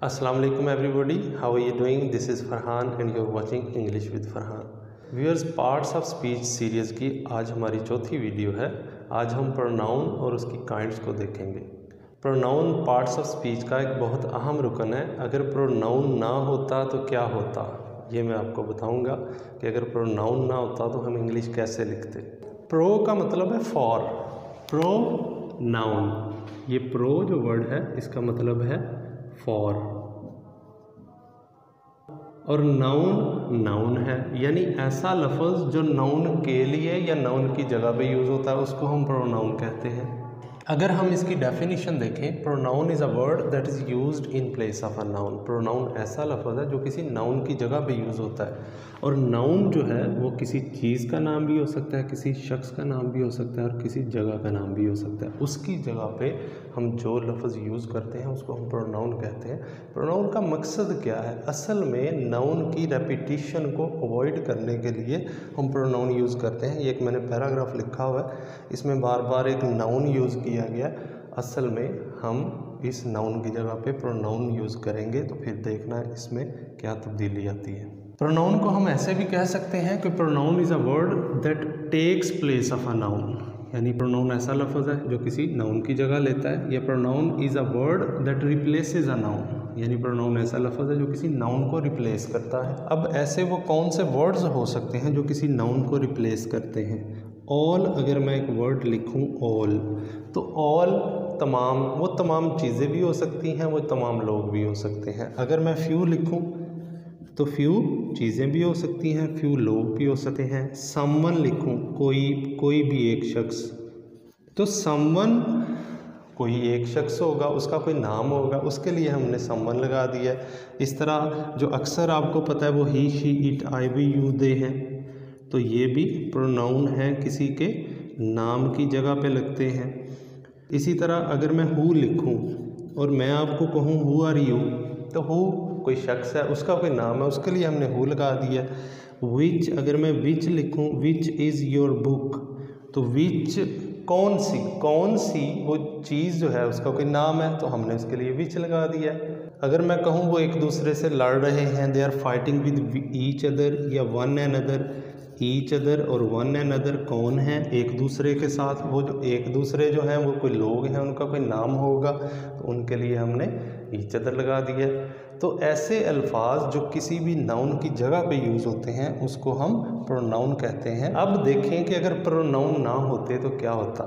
Assalamu alaikum everybody, how are you doing? This is Farhan and you're watching English with Farhan. Viewers, parts of speech series की आज हमारी चौथी video है। आज हम pronoun और उसकी काइंड्स को देखेंगे। प्रोनाउन पार्ट्स ऑफ स्पीच का एक बहुत अहम रुकन है। अगर प्रोनाउन ना होता तो क्या होता, ये मैं आपको बताऊंगा कि अगर प्रोनाउन ना होता तो हम इंग्लिश कैसे लिखते। प्रो का मतलब है फॉर, प्रो नाउन। ये प्रो जो वर्ड है इसका मतलब है फॉर, और नाउन नाउन है, यानी ऐसा लफ्ज़ जो नाउन के लिए या नाउन की जगह पे यूज़ होता है उसको हम प्रोनाउन कहते हैं। अगर हम इसकी डेफिनेशन देखें, pronoun is a word that is used in place of a noun. Pronoun ऐसा लफ्ज़ है जो किसी नाउन की जगह पे यूज़ होता है, और नाउन जो है वो किसी चीज़ का नाम भी हो सकता है, किसी शख्स का नाम भी हो सकता है, और किसी जगह का नाम भी हो सकता है। उसकी जगह पे हम जो लफ्ज़ यूज़ करते हैं उसको हम प्रोनाउन कहते हैं। प्रोनाउन का मकसद क्या है? असल में नाउन की रेपिटिशन को अवॉइड करने के लिए हम प्रोनाउन यूज़ करते हैं। ये एक मैंने पैराग्राफ लिखा हुआ है, इसमें बार बार एक नाउन यूज़ किया गया। असल में हम इस नाउन की जगह पे प्रोनाउन यूज़ करेंगे तो फिर देखना इसमें क्या तब्दीली आती है। प्रोनाउन को हम ऐसे भी कह सकते हैं कि pronoun is a word that takes place of a noun, यानी प्रोनाउन ऐसा लफ्ज़ है जो किसी नाउन की जगह लेता है। या pronoun is a word that replaces a noun, यानी प्रोनाउन ऐसा लफ्ज़ है जो किसी नाउन को रिप्लेस करता है। अब ऐसे वो कौन से वर्ड्स हो सकते हैं जो किसी नाउन को रिप्लेस करते हैं? ऑल, अगर मैं एक वर्ड लिखूं ऑल, तो ऑल तमाम, वो तमाम चीज़ें भी हो सकती हैं, वो तमाम लोग भी हो सकते हैं। अगर मैं फ्यू लिखूं तो फ्यू चीज़ें भी हो सकती हैं, फ्यू लोग भी हो सकते हैं। समवन लिखूं, कोई भी एक शख्स, तो समवन कोई एक शख्स होगा, उसका कोई नाम होगा, उसके लिए हमने समवन लगा दिया। इस तरह जो अक्सर आपको पता है वो he, she, it, I, we, you, they हैं, तो ये भी प्रोनाउन हैं, किसी के नाम की जगह पे लगते हैं। इसी तरह अगर मैं हु लिखूं और मैं आपको कहूं हु आर यू, तो हु कोई शख्स है, उसका कोई नाम है, उसके लिए हमने हु लगा दिया। विच, अगर मैं विच लिखूं, विच इज़ योर बुक, तो विच कौन सी वो चीज़ जो है उसका कोई नाम है, तो हमने उसके लिए विच लगा दिया। अगर मैं कहूँ वो एक दूसरे से लड़ रहे हैं, they are fighting with each other, या one another, each other और वन एन अदर कौन है? एक दूसरे के साथ। वो जो एक दूसरे जो हैं वो कोई लोग हैं, उनका कोई नाम होगा, तो उनके लिए हमने ईच अदर लगा दिया। तो ऐसे अल्फाज जो किसी भी नाउन की जगह पे यूज़ होते हैं उसको हम प्रोनाउन कहते हैं। अब देखें कि अगर प्रोनाउन ना होते तो क्या होता,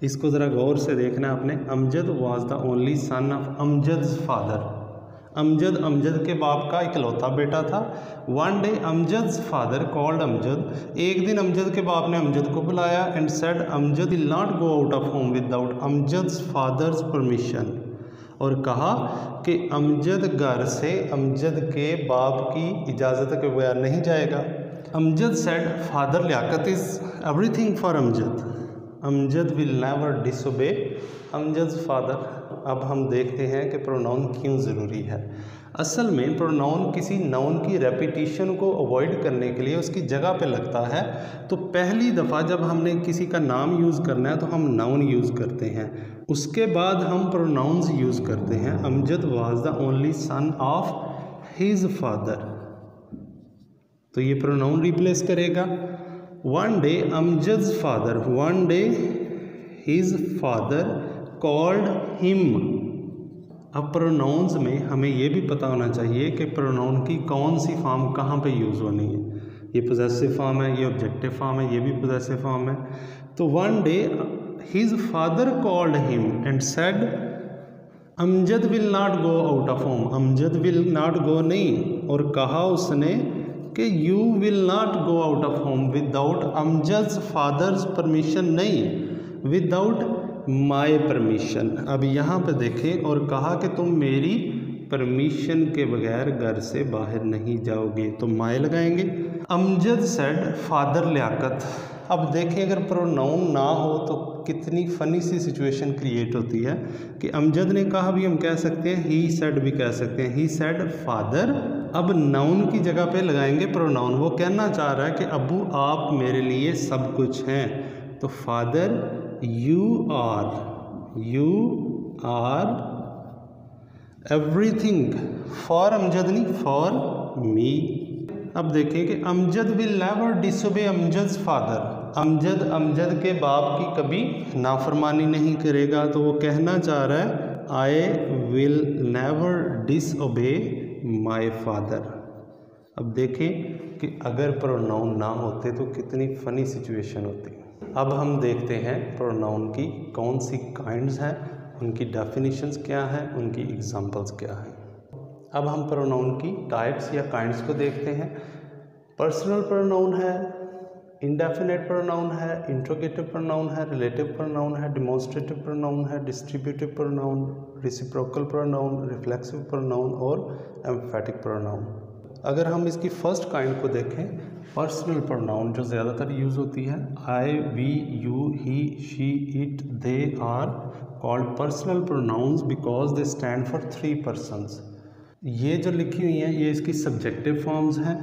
इसको ज़रा गौर से देखना आपने। Amjad was the only son of Amjad's father. Amjad के बाप का इकलौता बेटा था। One day Amjad's father called Amjad, एक दिन अमजद के बाप ने अमजद को बुलाया and said Amjad will not go out of home without Amjad's father's permission, और कहा कि अमजद घर से अमजद के बाप की इजाज़त के बगैर नहीं जाएगा। Amjad said father Liaquat is everything for Amjad, Amjad will never disobey Amjad's father. अब हम देखते हैं कि प्रोनाउन क्यों ज़रूरी है। असल में प्रोनाउन किसी नाउन की रेपिटिशन को अवॉइड करने के लिए उसकी जगह पे लगता है। तो पहली दफ़ा जब हमने किसी का नाम यूज़ करना है तो हम नाउन यूज़ करते हैं, उसके बाद हम प्रोनाउंस यूज़ करते हैं। Amjad was the only son of his father, तो ये प्रोनाउन रिप्लेस करेगा। One day Amjad's father, one day his father called him. अब प्रोनाउंस में हमें ये भी पता होना चाहिए कि प्रोनाउन की कौन सी फॉर्म कहाँ पे यूज़ होनी है। ये पोजेसिव फॉर्म है, ये ऑब्जेक्टिव फॉर्म है, ये भी पोजेसिव फॉर्म है। तो one day his father called him and said Amjad will not go out of home, Amjad will not go नहीं, और कहा उसने कि you will not go out of home without Amjad's father's permission, नहीं, विदाउट माय परमिशन। अब यहाँ पे देखें, और कहा कि तुम मेरी परमिशन के बगैर घर से बाहर नहीं जाओगे, तो माय लगाएंगे। Amjad said father Liaquat. अब देखें अगर प्रोनाउन ना हो तो कितनी फ़नी सी सिचुएशन क्रिएट होती है कि अमजद ने कहा भी हम कह सकते हैं, ही सेड भी कह सकते हैं, ही सेड फादर। अब नाउन की जगह पे लगाएंगे प्रोनाउन। वो कहना चाह रहा है कि अबू आप मेरे लिए सब कुछ हैं, तो father you are everything for Amjad नहीं, फॉर मी। अब देखें कि Amjad will never disobey Amjad's father. Amjad के बाप की कभी नाफरमानी नहीं करेगा, तो वो कहना चाह रहा है I will never disobey my father. अब देखें कि अगर प्रोनाउन ना होते तो कितनी फ़नी सिचुएशन होती। अब हम देखते हैं प्रोनाउन की कौन सी काइंड्स हैं, उनकी डेफिनेशंस क्या हैं, उनकी एग्जांपल्स क्या हैं। अब हम प्रोनाउन की टाइप्स या काइंड्स को देखते हैं। पर्सनल प्रोनाउन है, इंडेफिनेट प्रोनाउन है, इंट्रोगेटिव प्रोनाउन है, रिलेटिव प्रोनाउन है, डिमॉन्स्ट्रेटिव प्रोनाउन है, distributive pronoun, reciprocal pronoun, reflexive pronoun और एम्फेटिक प्रोनाउन। अगर हम इसकी फर्स्ट काइंड को देखें, पर्सनल प्रोनाउन जो ज़्यादातर यूज़ होती है, I, we, you, he, she, it, they are called personal pronouns because they stand for 3 persons. ये जो लिखी हुई हैं ये इसकी सब्जेक्टिव फॉर्म्स हैं।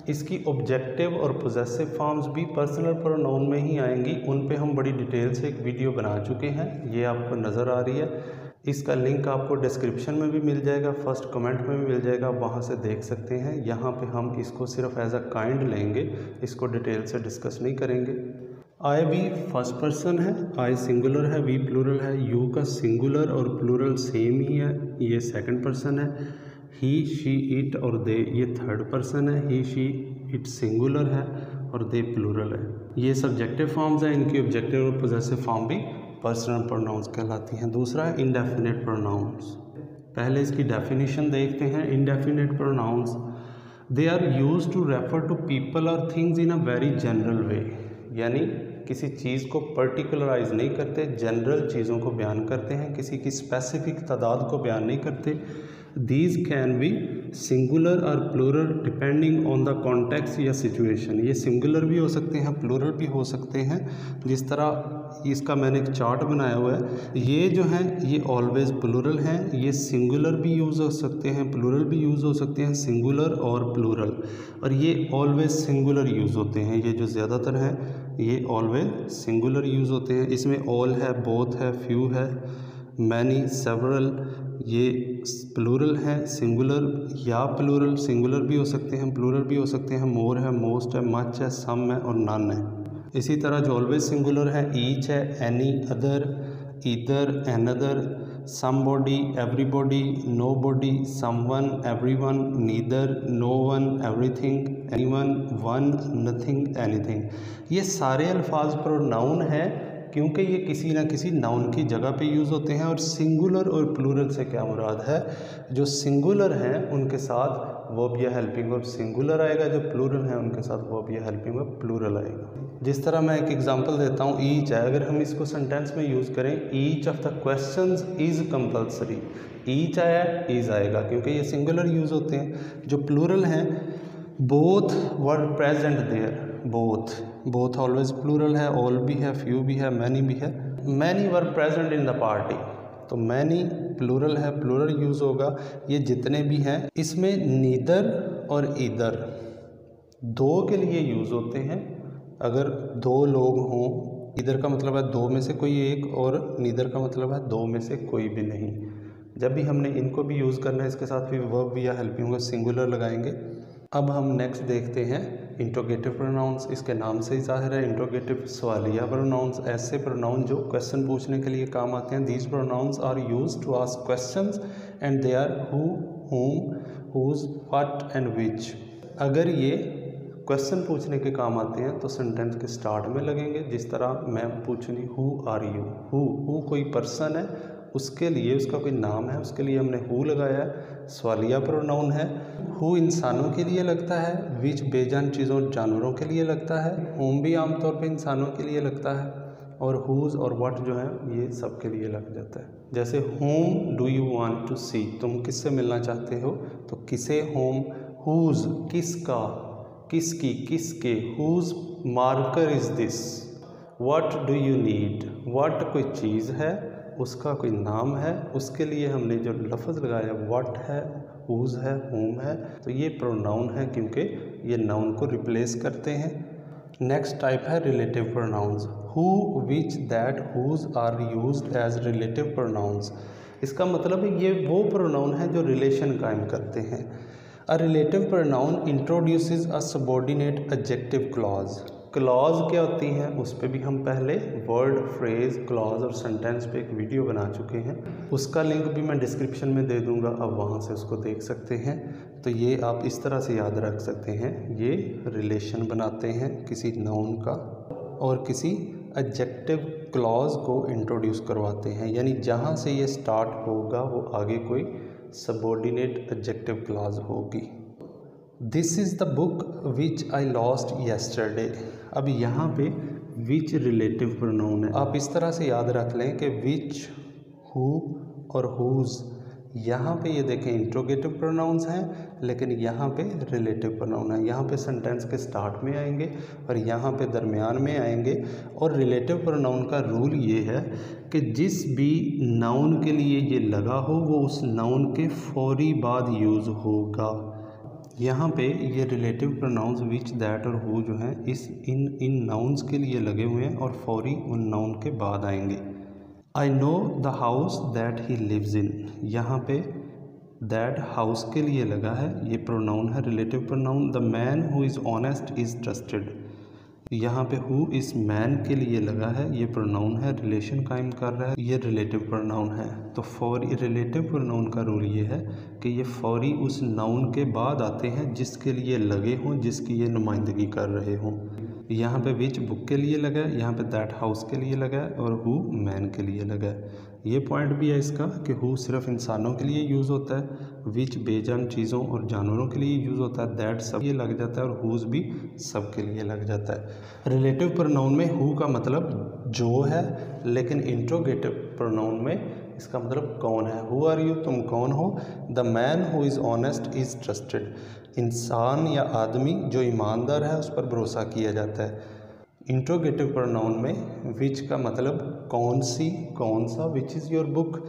इसकी ऑब्जेक्टिव और पोजेसिव फॉर्म्स भी पर्सनल प्रोनाउन में ही आएंगी। उन पे हम बड़ी डिटेल से एक वीडियो बना चुके हैं, ये आपको नज़र आ रही है। इसका लिंक आपको डिस्क्रिप्शन में भी मिल जाएगा, फर्स्ट कमेंट में भी मिल जाएगा, आप वहाँ से देख सकते हैं। यहाँ पे हम इसको सिर्फ एज अ काइंड लेंगे, इसको डिटेल से डिस्कस नहीं करेंगे। आई वी फर्स्ट पर्सन है, आई सिंगुलर है, वी प्लूरल है, यू का सिंगुलर और प्लूरल सेम ही है, ये सेकंड पर्सन है। ही, शी, इट और दे ये थर्ड पर्सन है, ही, शी, इट सिंगुलर है और दे प्लूरल है। ये सब्जेक्टिव फॉर्म्स हैं, इनकी ऑब्जेक्टिव और पोजेसिव फॉर्म भी पर्सनल प्रोनाउंस कहलाती हैं। दूसरा है इंडेफिनेट प्रोनाउंस। पहले इसकी डेफिनेशन देखते हैं। Indefinite pronouns they are used to refer to people और things in a very general way, यानी किसी चीज़ को पर्टिकुलराइज नहीं करते, जनरल चीज़ों को बयान करते हैं, किसी की स्पेसिफिक तादाद को बयान नहीं करते। दीज कैन बी सिंगुलर और plural depending on the context या सिचुएशन। ये सिंगुलर भी हो सकते हैं, प्लूरल भी हो सकते हैं। जिस तरह इसका मैंने एक चार्ट बनाया हुआ है, ये जो हैं ये ऑलवेज प्लूरल हैं, ये सिंगुलर भी यूज़ हो सकते हैं, प्लूरल भी यूज़ हो सकते हैं, सिंगुलर और प्लूरल, और ये ऑलवेज सिंगुलर यूज़ होते हैं। ये जो ज़्यादातर हैं ये ऑलवेज सिंगुलर यूज़ होते हैं। इसमें ऑल है, बोथ है, फ्यू है, मैनी, सेवरल, ये प्लूरल है, सिंगुलर या प्लूरल, सिंगुलर भी हो सकते हैं, प्लूरल भी हो सकते हैं, मोर है, मोस्ट है, मच है, सम है और नन है। इसी तरह जो ऑलवेज सिंगुलर है, ईच है, any, other, either, another, somebody, everybody, nobody, someone, everyone, neither, no one, everything, anyone, one, nothing, anything. ये सारे अल्फाज प्रोनाउन हैं क्योंकि ये किसी ना किसी नाउन की जगह पे यूज़ होते हैं। और सिंगुलर और प्लूरल से क्या मुराद है, जो सिंगुलर हैं उनके साथ वर्ब या हेल्पिंग वर्ब सिंगुलर आएगा, जो प्लूरल हैं उनके साथ वर्ब या हेल्पिंग वर्ब प्लूरल आएगा। जिस तरह मैं एक एग्जांपल देता हूँ, ईच है, अगर हम इसको सेंटेंस में यूज़ करें, each of the questions is compulsory, each आया, इज़ आएगा क्योंकि ये सिंगुलर यूज़ होते हैं। जो प्लूरल हैं, both were present there, both always plural है, ऑल भी है, फ्यू भी है, मैनी भी है। Many were present in the party, तो मैनी प्लूरल है, प्लूरल यूज़ होगा। ये जितने भी हैं इसमें नीदर और ईदर दो के लिए यूज़ होते हैं। अगर दो लोग हों, ईदर का मतलब है दो में से कोई एक और नीदर का मतलब है दो में से कोई भी नहीं। जब भी हमने इनको भी यूज़ करना है, इसके साथ भी वर्ब या हेल्पिंग वर्ब सिंगुलर लगाएंगे। अब हम नेक्स्ट देखते हैं इंट्रोगेटिव प्रोनाउंस। इसके नाम से ही जाहिर है, इंट्रोगेटिव सवालिया प्रोनाउंस, ऐसे प्रोनाउन जो क्वेश्चन पूछने के लिए काम आते हैं। These pronouns are used to ask questions and they are who, whom, whose, what and which। अगर ये क्वेश्चन पूछने के काम आते हैं तो सेंटेंस के स्टार्ट में लगेंगे। जिस तरह मैं पूछूंगी हु आर यू, हु कोई पर्सन है, उसके लिए उसका कोई नाम है, उसके लिए हमने हु लगाया है, सवालिया प्रोनाउन है। हु इंसानों के लिए लगता है, विच बेजान चीज़ों जानवरों के लिए लगता है, होम भी आमतौर पे इंसानों के लिए लगता है, और हुज और व्हाट जो है ये सब के लिए लग जाता है। जैसे whom do you want to see, तुम किससे मिलना चाहते हो, तो किसे होम, हुज किसका, किसकी, किसके, whose marker is this, what do you need, what कोई चीज़ है, उसका कोई नाम है, उसके लिए हमने जो लफ्ज़ लगाया व्हाट है, हुज है, होम है, तो ये प्रोनाउन है क्योंकि ये नाउन को रिप्लेस करते हैं। नेक्स्ट टाइप है relative pronouns. Who, which, that, whose are used as relative pronouns. इसका मतलब ये वो प्रोनाउन है जो रिलेशन कायम करते हैं। अ रिलेटिव प्रोनाउन इंट्रोड्यूसेस अ सबऑर्डिनेट एडजेक्टिव क्लॉज। क्लॉज क्या होती हैं उस पे भी हम पहले वर्ड, फ्रेज, क्लॉज और सेंटेंस पे एक वीडियो बना चुके हैं, उसका लिंक भी मैं डिस्क्रिप्शन में दे दूंगा, अब वहाँ से उसको देख सकते हैं। तो ये आप इस तरह से याद रख सकते हैं, ये रिलेशन बनाते हैं किसी नाउन का और किसी एडजेक्टिव क्लॉज को इंट्रोड्यूस करवाते हैं, यानी जहाँ से ये स्टार्ट होगा वो आगे कोई सबऑर्डिनेट एडजेक्टिव क्लॉज होगी। This is the book which I lost yesterday. अब यहाँ पे विच रिलेटिव प्रोनाउन है, आप इस तरह से याद रख लें कि विच, हु और हुज, यहाँ पे ये देखें इंट्रोगेटिव प्रोनाउंस हैं, लेकिन यहाँ पे रिलेटिव प्रोनाउन है। यहाँ पे सेंटेंस के स्टार्ट में आएंगे और यहाँ पे दरमियान में आएंगे। और रिलेटिव प्रोनाउन का रूल ये है कि जिस भी नाउन के लिए ये लगा हो वो उस नाउन के फौरी बाद यूज़ होगा। यहाँ पे ये रिलेटिव प्रोनाउंस विच, दैट और हु जो हैं इन नाउन्स के लिए लगे हुए हैं और फौरी उन नाउन के बाद आएंगे। I know the house that he lives in, यहाँ पे दैट हाउस के लिए लगा है, ये प्रोनाउन है relative pronoun. The man who is honest is trusted, यहाँ पे हु इस मैन के लिए लगा है, ये प्रोनाउन है, रिलेशन कायम कर रहा है, ये रिलेटिव प्रोनाउन है। तो फौरी रिलेटिव प्रोनाउन का रूल ये है कि ये फौरी उस नाउन के बाद आते हैं जिसके लिए लगे हों, जिसकी ये नुमाइंदगी कर रहे हों। यहाँ पे विच बुक के लिए लगा है, यहाँ पे दैट हाउस के लिए लगा है और हु मैन के लिए लगा है। ये पॉइंट भी है इसका कि हु सिर्फ इंसानों के लिए यूज़ होता है, विच बेजान चीज़ों और जानवरों के लिए यूज़ होता है, दैट सब ये लग जाता है और हुज भी सब के लिए लग जाता है। रिलेटिव प्रोनाउन में हु का मतलब जो है, लेकिन इंट्रोगेटिव प्रोनाउन में इसका मतलब कौन है। हु आर यू, तुम कौन हो। The man who is honest is trusted, इंसान या आदमी जो ईमानदार है उस पर भरोसा किया जाता है। इंट्रोगेटिव प्रोनाउन में विच का मतलब कौन सी, कौन सा, विच इज़ योर बुक।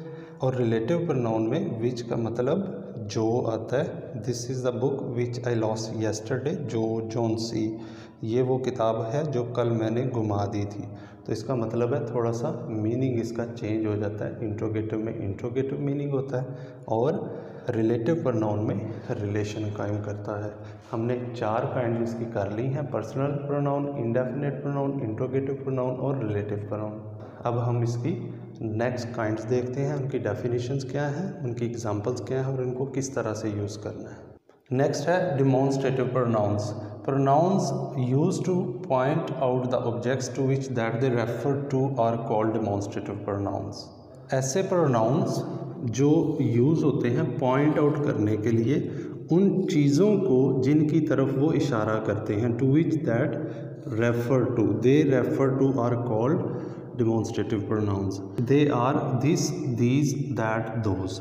और रिलेटिव प्रोनाउन में विच का मतलब जो आता है। This is the book which I lost yesterday, जो, जौन सी, ये वो किताब है जो कल मैंने गुमा दी थी। तो इसका मतलब है थोड़ा सा मीनिंग इसका चेंज हो जाता है। इंट्रोगेटिव में इंट्रोगेटिव मीनिंग होता है और रिलेटिव प्रोनाउन में रिलेशन कायम करता है। हमने 4 काइंड इसकी कर ली हैं, personal pronoun, indefinite pronoun, interrogative pronoun और रिलेटिव प्रोनाउन। अब हम इसकी नेक्स्ट काइंड्स देखते हैं, उनकी डेफिनेशंस क्या हैं, उनकी एग्जांपल्स क्या हैं और इनको किस तरह से यूज़ करना है। नेक्स्ट है demonstrative pronouns. Pronouns used to point out the objects to which that they refer to are called demonstrative pronouns. ऐसे प्रोनाउंस जो यूज़ होते हैं पॉइंट आउट करने के लिए उन चीज़ों को जिनकी तरफ वो इशारा करते हैं, to which that refer to, they refer to are called demonstrative pronouns. They are this, these, that, those.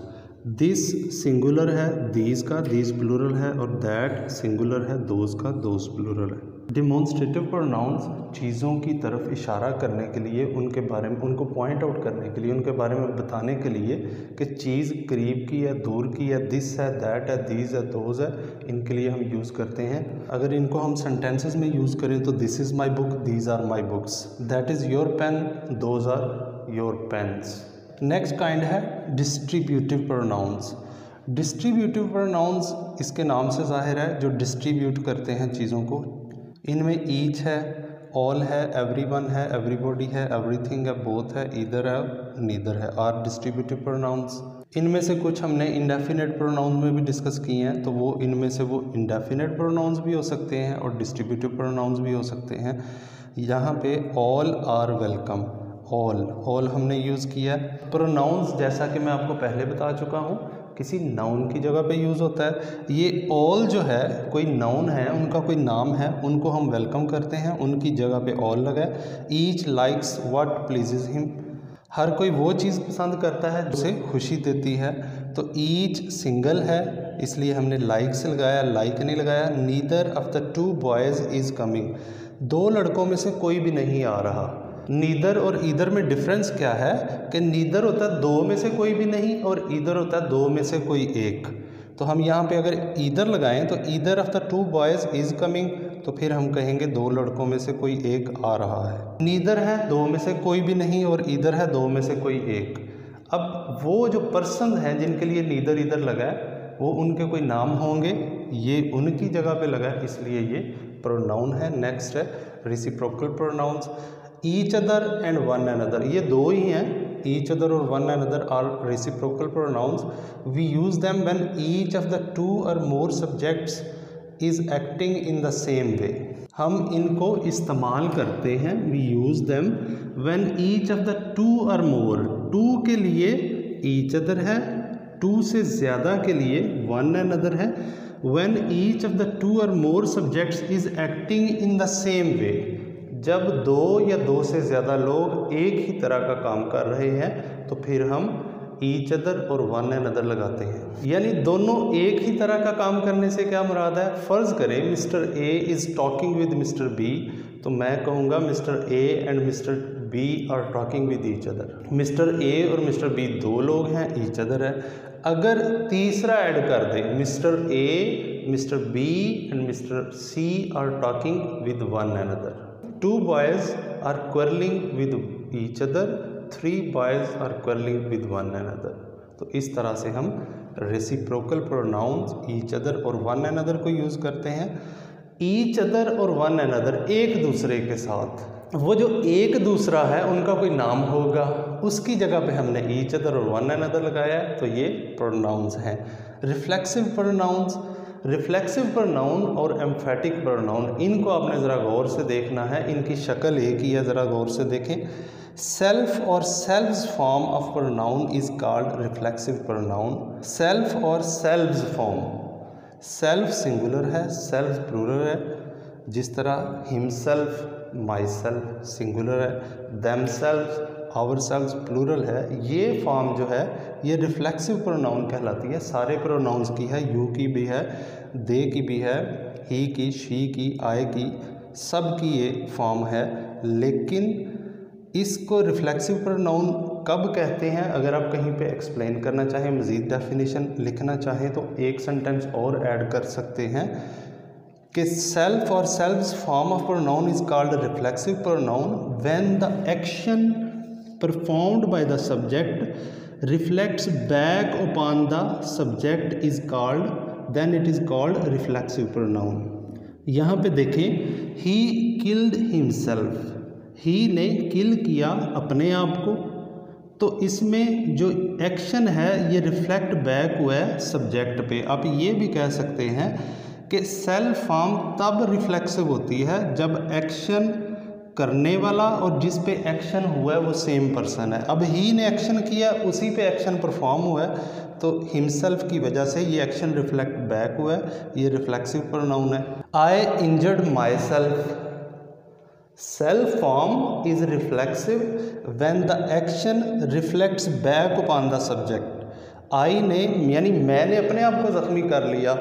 This singular है, these का these प्लूरल है और that सिंगुलर है, those का those प्लूरल है। डिमॉन्स्ट्रेटिव प्रोनाउंस चीज़ों की तरफ इशारा करने के लिए, उनके बारे में, उनको पॉइंट आउट करने के लिए, उनके बारे में बताने के लिए कि चीज़ करीब की है, दूर की है, दिस है, दैट है, दीज है, दोज है, इनके लिए हम यूज़ करते हैं। अगर इनको हम सेंटेंसेस में यूज़ करें तो this is my book, these are my books, that is your pen, those are your pens. Next kind है डिस्ट्रीब्यूटिव प्रोनाउंस। डिस्ट्रीब्यूटिव प्रोनाउंस इसके नाम से जाहिर है, जो डिस्ट्रीब्यूट करते हैं चीज़ों को। इनमें ईच है, ऑल है, एवरीवन है, एवरीबॉडी है, एवरीथिंग है, बोथ है, ईदर है, नीदर है, आर डिस्ट्रीब्यूटिव प्रोनाउंस। इनमें से कुछ हमने इंडेफिनेट प्रोनाउन में भी डिस्कस किए हैं, तो वो इनमें से वो इंडेफिनेट प्रोनाउंस भी हो सकते हैं और डिस्ट्रीब्यूटिव प्रोनाउंस भी हो सकते हैं। यहाँ पे ऑल आर वेलकम, ऑल हमने यूज़ किया। प्रोनाउंस जैसा कि मैं आपको पहले बता चुका हूँ किसी नाउन की जगह पे यूज़ होता है। ये ऑल जो है कोई नाउन है, उनका कोई नाम है, उनको हम वेलकम करते हैं, उनकी जगह पे ऑल लगा है। Each likes what pleases him, हर कोई वो चीज़ पसंद करता है जो उसे खुशी देती है। तो ईच सिंगल है इसलिए हमने लाइक से लगाया, लाइक नहीं लगाया। Neither of the to boys is coming, 2 लड़कों में से कोई भी नहीं आ रहा। नीदर और ईदर में डिफरेंस क्या है कि नीदर होता है 2 में से कोई भी नहीं और ईदर होता है 2 में से कोई एक। तो हम यहाँ पे अगर ईदर लगाएं तो either of the 2 boys is coming, तो फिर हम कहेंगे 2 लड़कों में से कोई एक आ रहा है। नीदर है 2 में से कोई भी नहीं और ईदर है 2 में से कोई एक। अब वो जो पर्सन हैं जिनके लिए नीदर इधर लगा है वो उनके कोई नाम होंगे, ये उनकी जगह पे लगा है, इसलिए ये प्रोनाउन है। नेक्स्ट है reciprocal pronouns, each other and one another, ये दो ही हैं, ईच अदर और one another are reciprocal pronouns. We use them when each of the two or more subjects is acting in the same way. हम इनको इस्तेमाल करते हैं, we use them when each of the two or more, to के लिए each other है, to से ज़्यादा के लिए वन अनदर है, when each of the two or more subjects is acting in the same way, जब दो या दो से ज़्यादा लोग एक ही तरह का काम कर रहे हैं तो फिर हम ईच अदर और वन अनदर लगाते हैं। यानी दोनों एक ही तरह का काम करने से क्या मुराद है, फ़र्ज़ करें Mr A is talking with Mr B, तो मैं कहूँगा Mr A and Mr B are talking with each other. Mr A और मिस्टर बी दो लोग हैं, ईच अदर है। अगर तीसरा ऐड कर दें, Mr A, Mr B and Mr C are talking with one another, two boys are quarrelling with each other, three boys are quarrelling with one another. तो इस तरह से हम रेसिप्रोकल प्रोनाउंस ईच अदर और one another को use करते हैं। Each other और वन अनदर एक दूसरे के साथ, वो जो एक दूसरा है उनका कोई नाम होगा, उसकी जगह पे हमने ईच अदर और वन अनदर लगाया है, तो ये प्रोनाउंस हैं। रिफ्लेक्सिव प्रोनाउंस, रिफ्लेक्सिव प्रोनाउन और एम्फेटिक प्रोनाउन, इनको आपने ज़रा गौर से देखना है, इनकी शक्ल एक ही है, ज़रा गौर से देखें। सेल्फ और selves form of pronoun is called reflexive pronoun. Self और सेल्व्स फॉर्म, सेल्फ सिंगुलर है, सेल्फ प्लूरल है, जिस तरह हिमसेल्फ, माई सेल्फ सिंगुलर है, themselves, ourselves plural है। ये फॉर्म जो है ये रिफ्लेक्सिव प्रोनाउन कहलाती है। सारे प्रोनाउंस की है, यू की भी है, दे की भी है, ही की, शी की, आई की, सब की ये फॉर्म है। लेकिन इसको रिफ्लेक्सिव प्रोनाउन कब कहते हैं, अगर आप कहीं पे एक्सप्लेन करना चाहें, मज़ीद डेफिनेशन लिखना चाहें तो एक सेंटेंस और ऐड कर सकते हैं कि सेल्फ और selves form of pronoun is called reflexive pronoun when the action performed by the subject reflects back upon the subject is called, then it is called reflexive pronoun. यहाँ पे देखें, he killed himself, ही ने किल किया अपने आप को, तो इसमें जो एक्शन है ये रिफ्लेक्ट बैक हुआ है सब्जेक्ट पे। आप ये भी कह सकते हैं कि सेल्फ फॉर्म तब रिफ्लेक्सिव होती है जब एक्शन करने वाला और जिस पे एक्शन हुआ है वो सेम पर्सन है। अब ही ने एक्शन किया, उसी पे एक्शन परफॉर्म हुआ है, तो हिमसेल्फ की वजह से ये एक्शन रिफ्लेक्ट बैक हुआ है, ये रिफ्लेक्सिव प्रोनाउन है। I injured myself, self form is reflexive when the action reflects back upon the subject. I ने यानी मैंने अपने आप को ज़ख्मी कर लिया,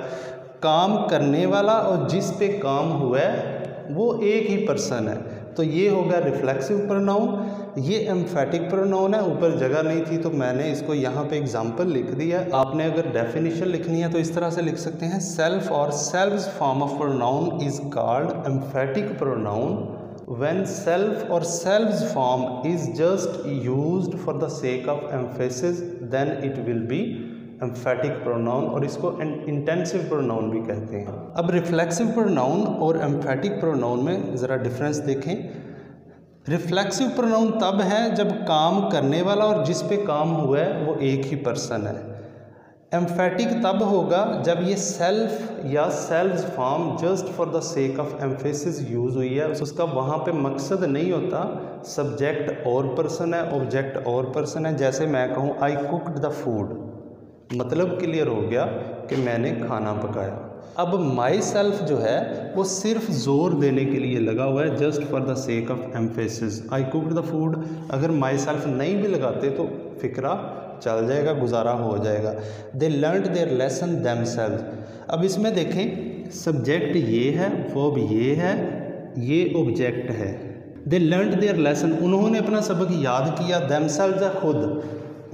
काम करने वाला और जिस पे काम हुआ है वो एक ही पर्सन है, तो ये होगा रिफ्लेक्सिव प्रोनाउन। ये एम्फेटिक प्रोनाउन है, ऊपर जगह नहीं थी तो मैंने इसको यहाँ पे एग्जांपल लिख दिया। आपने अगर डेफिनेशन लिखनी है तो इस तरह से लिख सकते हैं, सेल्फ और selves form of pronoun is called emphatic pronoun when self or selves form is just used for the sake of emphasis, then it will be emphatic pronoun, और इसको intensive pronoun भी कहते हैं। अब reflexive pronoun और emphatic pronoun में ज़रा difference देखें। रिफ्लेक्सिव प्रोनाउन तब है जब काम करने वाला और जिस पे काम हुआ है वो एक ही पर्सन है। एम्फेटिक तब होगा जब ये सेल्फ या selves form just for the sake of emphasis use हुई है, उसका वहाँ पे मकसद नहीं होता सब्जेक्ट और पर्सन है, ऑब्जेक्ट और पर्सन है। जैसे मैं कहूँ आई कुक्ड द फूड, मतलब क्लियर हो गया कि मैंने खाना पकाया। अब माई सेल्फ जो है वो सिर्फ जोर देने के लिए लगा हुआ है, just for the sake of emphasis. I cooked the food, अगर माई सेल्फ नहीं भी लगाते तो फिक्रा चल जाएगा, गुजारा हो जाएगा। दे लर्नड देयर लेसन देमसेल्व्स। अब इसमें देखें, सब्जेक्ट ये है, वर्ब ये है, ये ऑब्जेक्ट है। दे लर्नड देयर लेसन, उन्होंने अपना सबक याद किया, देमसेल्व्स है खुद,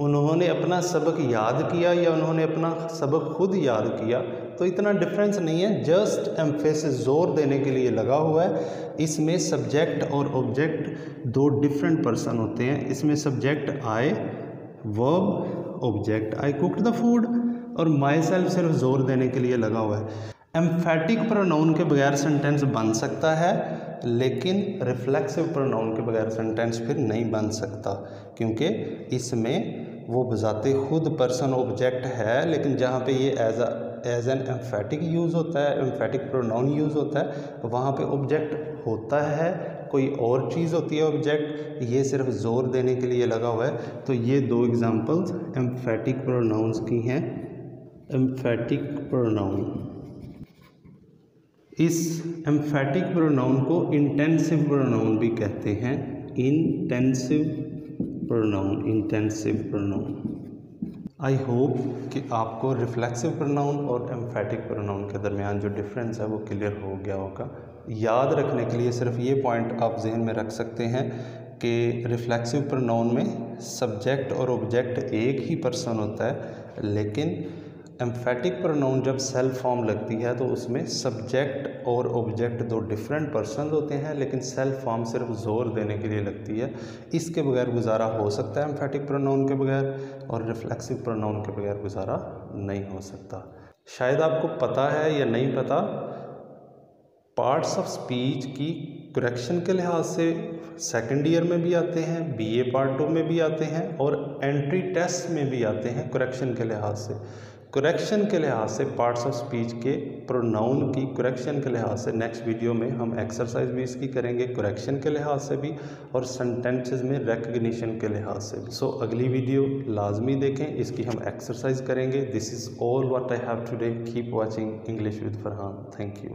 उन्होंने अपना सबक याद किया या उन्होंने अपना सबक खुद याद किया, तो इतना डिफरेंस नहीं है, जस्ट एम्फेसिस जोर देने के लिए लगा हुआ है। इसमें सब्जेक्ट और ऑब्जेक्ट दो डिफरेंट पर्सन होते हैं। इसमें सब्जेक्ट आए, verb object I cooked the food, और माई सेल्फ सिर्फ जोर देने के लिए लगा हुआ है। एम्फेटिक प्रोनाउन के बगैर सेंटेंस बन सकता है, लेकिन रिफ्लेक्सिव प्रोनाउन के बगैर सेंटेंस फिर नहीं बन सकता, क्योंकि इसमें वो बजाते खुद पर्सन ऑब्जेक्ट है, लेकिन जहाँ पे ये एज एन एम्फेटिक यूज़ होता है, एम्फेटिक प्रोनाउन यूज़ होता है, वहाँ पे ऑब्जेक्ट होता है, कोई और चीज़ होती है ऑब्जेक्ट, ये सिर्फ जोर देने के लिए लगा हुआ है। तो ये दो एग्जांपल्स एम्फेटिक प्रोनाउंस की हैं। एम्फेटिक प्रोनाउन, इस एम्फेटिक प्रोनाउन को इंटेंसिव प्रोनाउन भी कहते हैं। Intensive pronoun. आई होप कि आपको रिफ्लेक्सिव प्रोनाउन और एम्फेटिक प्रोनाउन के दरमियान जो डिफरेंस है वो क्लियर हो गया होगा। याद रखने के लिए सिर्फ ये पॉइंट आप जहन में रख सकते हैं कि रिफ्लेक्सिव प्रोनाउन में सब्जेक्ट और ऑब्जेक्ट एक ही पर्सन होता है, लेकिन एम्फेटिक प्रोनाउन जब सेल्फ फॉर्म लगती है तो उसमें सब्जेक्ट और ऑब्जेक्ट दो डिफरेंट पर्सन होते हैं, लेकिन सेल्फ फॉर्म सिर्फ जोर देने के लिए लगती है। इसके बगैर गुजारा हो सकता है एम्फेटिक प्रोनाउन के बगैर, और रिफ्लेक्सिव प्रोनाउन के बगैर गुजारा नहीं हो सकता। शायद आपको पता है या नहीं पता, पार्ट्स ऑफ स्पीच की करेक्शन के लिहाज से सेकेंड ईयर में भी आते हैं, बीए पार्ट 2 में भी आते हैं, और एंट्री टेस्ट में भी आते हैं करेक्शन के लिहाज से। करेक्शन के लिहाज से पार्ट्स ऑफ स्पीच के प्रोनाउन की करेक्शन के लिहाज से नेक्स्ट वीडियो में हम एक्सरसाइज भी इसकी करेंगे, करेक्शन के लिहाज से भी और सेंटेंसेस में रिकग्निशन के लिहाज से भी। सो अगली वीडियो लाजमी देखें, इसकी हम एक्सरसाइज करेंगे। This is all what I have today. Keep watching English with Farhan. Thank you.